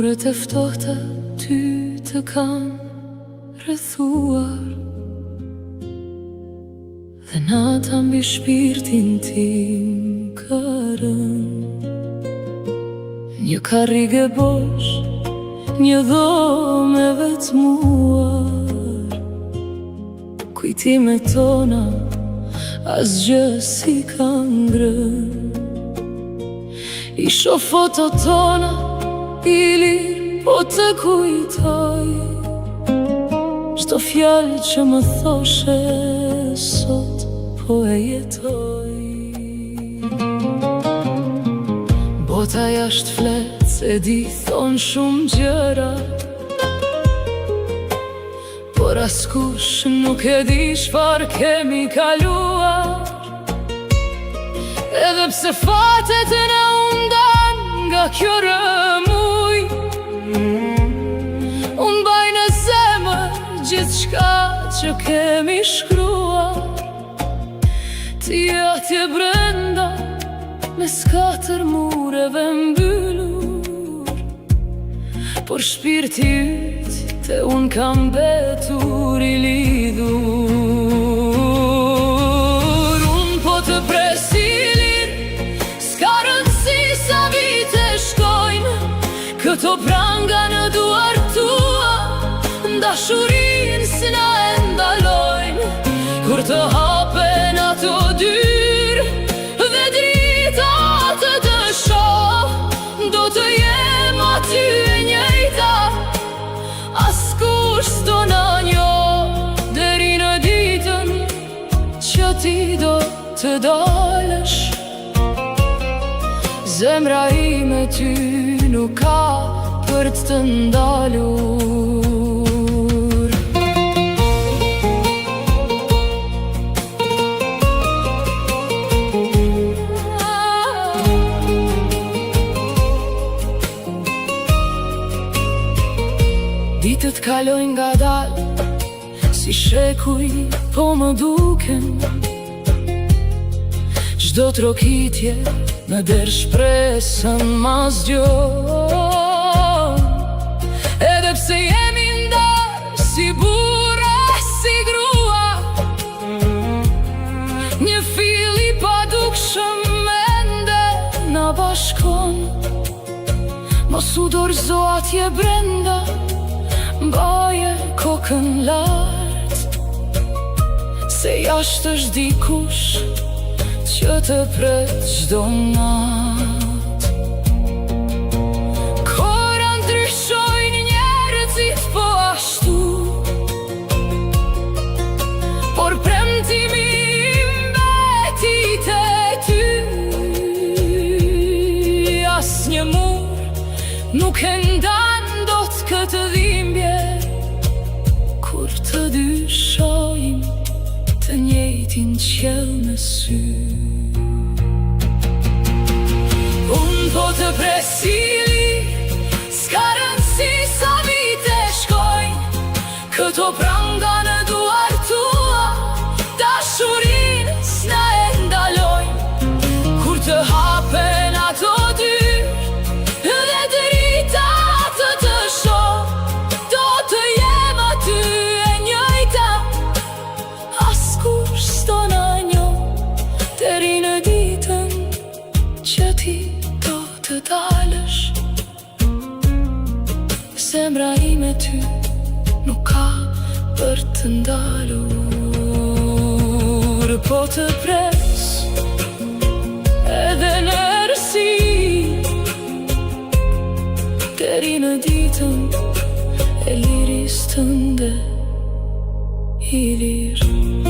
Orët e ftohta ty të kanë rrethuar, dhe nata mbi shpirtin tim ka rënë. Një karrige bosh, një dhomë e vetmuar, kujtimet tona asgjë si kanë ngrënë. I shoh fotot tona i lirë, po të kujtoj çdo fjalë që më thoshe sot, po e jetoj. Bota jashtë flet, se di thon shumë gjëra, por askush nuk e di çfarë kemi kaluar. Edhe pse fatet na undan nga kjo rëmuj, unë baj në zemër gjithçka që kemi shkruar. Ti atje brenda, mes katër mureve mbyllur, por shpirti yt te unë kam mbetur i lidhur. Unë po të pres i lirë, s'ka rëndësi sa vite shkojnë, këto pranga në duart tua dashurin s'na e ndalojnë. Kur të hapen ato dyrë dhe drita të shoh, do të jem aty e njëjta, askush s'do na njoh, deri në ditën që ti do të dalësh. Zemra ime ty nuk ka për të ndalur. Ditët kalojnë ngadalë, si shekuj po më duken. Çdo trokitje në der shpresën ma zgjon. Edhe pse jemi ndarë si burra, si grua, një fill i padukshëm ende na bashkon. Mos u dorëzo atje brenda, mbaje kokën lart, se jashtë është dikush që të pret çdo nat. Kora ndryshojnë njerëzit po ashtu, por premtimi mbeti te ty. Asnjë mur nuk e ndan dot këtë dhimbje, kur të dy shohim të njëjtin qiell në sy. Unë po të pres i lirë, s'ka rëndësi sa vite shkojnë, këto pranga në duart tua dashurin s'na e ndalojnë. Kur të hapen ato dyrë dhe drita të shoh, do të jem aty e njëjta, askush s'do na njoh, deri në ditën që ti do të dalësh. Zemra ime ty nuk ka për të ndalur. Po të pres edhe në errësi, deri në ditën e lirisë tënde i lirë.